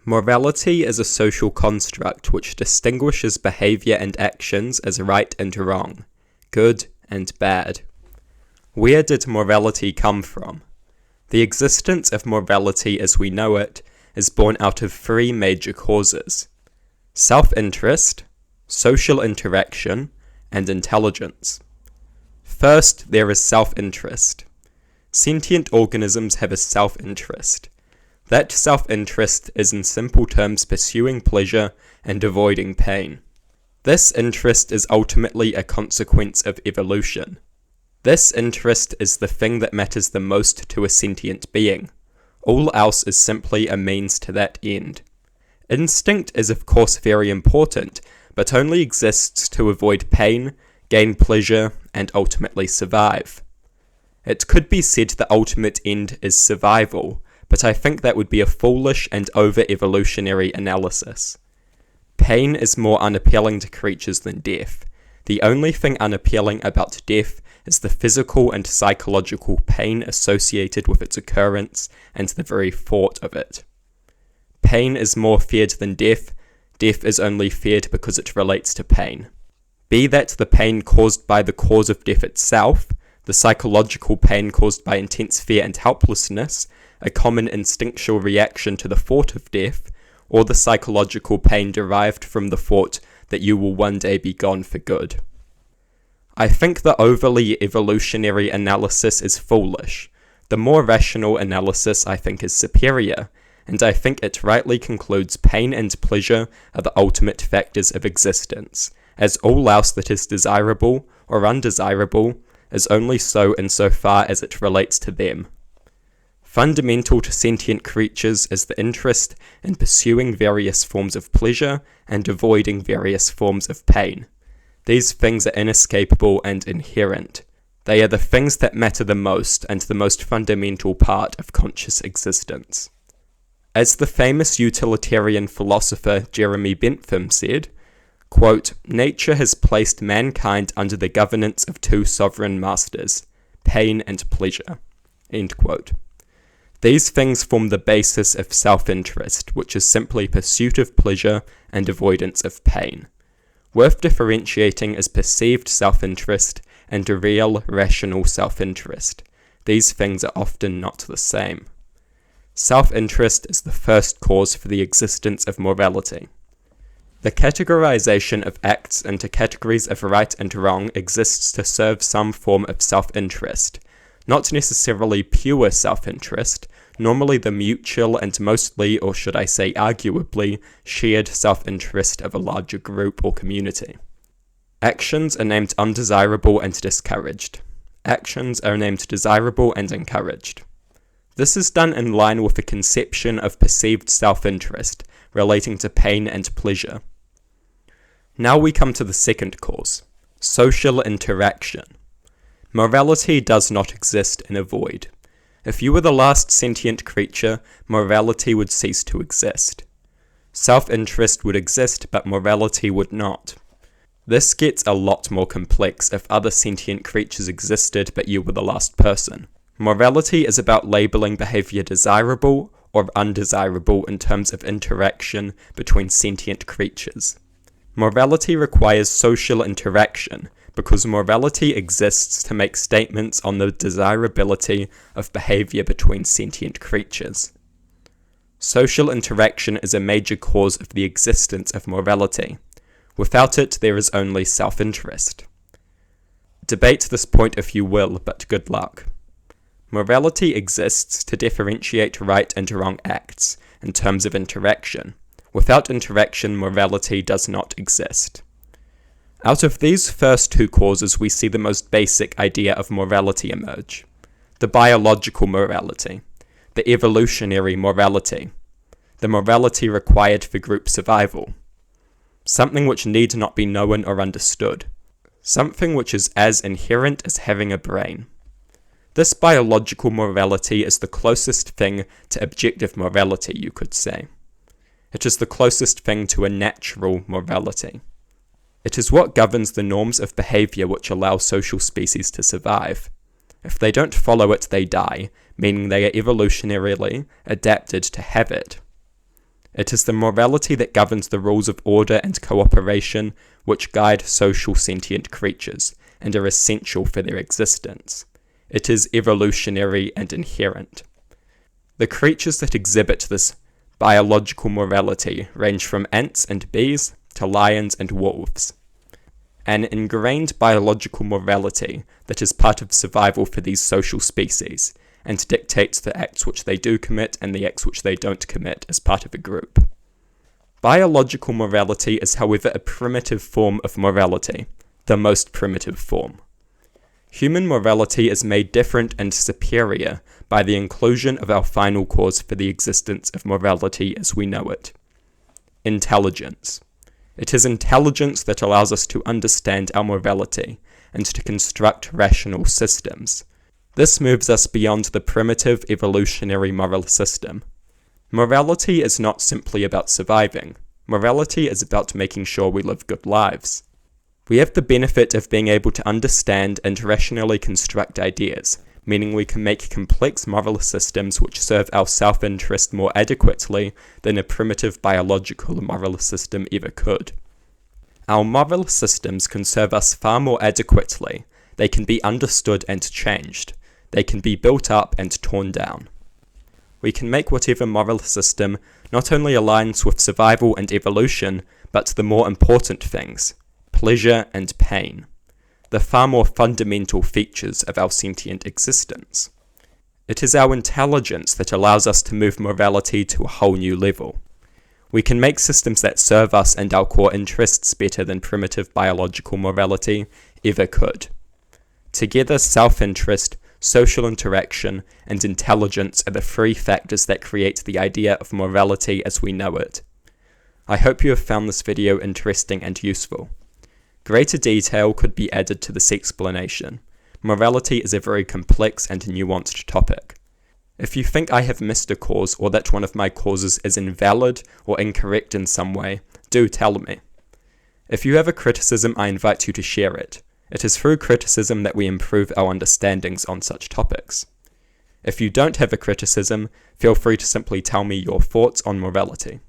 Morality is a social construct which distinguishes behavior and actions as right and wrong, good and bad. Where did morality come from? The existence of morality as we know it is born out of three major causes: self-interest, social interaction, and intelligence. First, there is self-interest. Sentient organisms have a self-interest. That self-interest is in simple terms pursuing pleasure and avoiding pain. This interest is ultimately a consequence of evolution. This interest is the thing that matters the most to a sentient being. All else is simply a means to that end. Instinct is of course very important, but only exists to avoid pain, gain pleasure, and ultimately survive. It could be said the ultimate end is survival, but I think that would be a foolish and over-evolutionary analysis. Pain is more unappealing to creatures than death. The only thing unappealing about death is the physical and psychological pain associated with its occurrence and the very thought of it. Pain is more feared than death. Death is only feared because it relates to pain. Be that the pain caused by the cause of death itself, the psychological pain caused by intense fear and helplessness, a common instinctual reaction to the thought of death, or the psychological pain derived from the thought that you will one day be gone for good. I think the overly evolutionary analysis is foolish. The more rational analysis I think is superior, and I think it rightly concludes pain and pleasure are the ultimate factors of existence, as all else that is desirable or undesirable is only so insofar as it relates to them. Fundamental to sentient creatures is the interest in pursuing various forms of pleasure and avoiding various forms of pain. These things are inescapable and inherent. They are the things that matter the most and the most fundamental part of conscious existence. As the famous utilitarian philosopher Jeremy Bentham said, quote, "Nature has placed mankind under the governance of two sovereign masters, pain and pleasure." End quote. These things form the basis of self-interest, which is simply pursuit of pleasure and avoidance of pain. Worth differentiating is perceived self-interest and real, rational self-interest. These things are often not the same. Self-interest is the first cause for the existence of morality. The categorization of acts into categories of right and wrong exists to serve some form of self-interest, not necessarily pure self-interest, normally the mutual and mostly, or should I say arguably, shared self-interest of a larger group or community. Actions are named undesirable and discouraged. Actions are named desirable and encouraged. This is done in line with the conception of perceived self-interest relating to pain and pleasure. Now we come to the second cause, social interaction. Morality does not exist in a void. If you were the last sentient creature, morality would cease to exist. Self-interest would exist, but morality would not. This gets a lot more complex if other sentient creatures existed but you were the last person. Morality is about labeling behavior desirable or undesirable in terms of interaction between sentient creatures. Morality requires social interaction, because morality exists to make statements on the desirability of behavior between sentient creatures. Social interaction is a major cause of the existence of morality. Without it, there is only self-interest. Debate this point if you will, but good luck. Morality exists to differentiate right and wrong acts in terms of interaction. Without interaction, morality does not exist. Out of these first two causes, we see the most basic idea of morality emerge. The biological morality, the evolutionary morality, the morality required for group survival. Something which need not be known or understood. Something which is as inherent as having a brain. This biological morality is the closest thing to objective morality, you could say. It is the closest thing to a natural morality. It is what governs the norms of behavior which allow social species to survive. If they don't follow it, they die, meaning they are evolutionarily adapted to have it. It is the morality that governs the rules of order and cooperation which guide social sentient creatures and are essential for their existence. It is evolutionary and inherent. The creatures that exhibit this biological morality range from ants and bees to lions and wolves. An ingrained biological morality that is part of survival for these social species and dictates the acts which they do commit and the acts which they don't commit as part of a group. Biological morality is, however, a primitive form of morality, the most primitive form. Human morality is made different and superior by the inclusion of our final cause for the existence of morality as we know it: intelligence. It is intelligence that allows us to understand our morality and to construct rational systems. This moves us beyond the primitive evolutionary moral system. Morality is not simply about surviving. Morality is about making sure we live good lives. We have the benefit of being able to understand and rationally construct ideas, meaning we can make complex moral systems which serve our self-interest more adequately than a primitive biological moral system ever could. Our moral systems can serve us far more adequately. They can be understood and changed. They can be built up and torn down. We can make whatever moral system not only aligns with survival and evolution, but the more important things: pleasure and pain, the far more fundamental features of our sentient existence. It is our intelligence that allows us to move morality to a whole new level. We can make systems that serve us and our core interests better than primitive biological morality ever could. Together, self-interest, social interaction, and intelligence are the three factors that create the idea of morality as we know it. I hope you have found this video interesting and useful. Greater detail could be added to this explanation. Morality is a very complex and nuanced topic. If you think I have missed a cause or that one of my causes is invalid or incorrect in some way, do tell me. If you have a criticism, I invite you to share it. It is through criticism that we improve our understandings on such topics. If you don't have a criticism, feel free to simply tell me your thoughts on morality.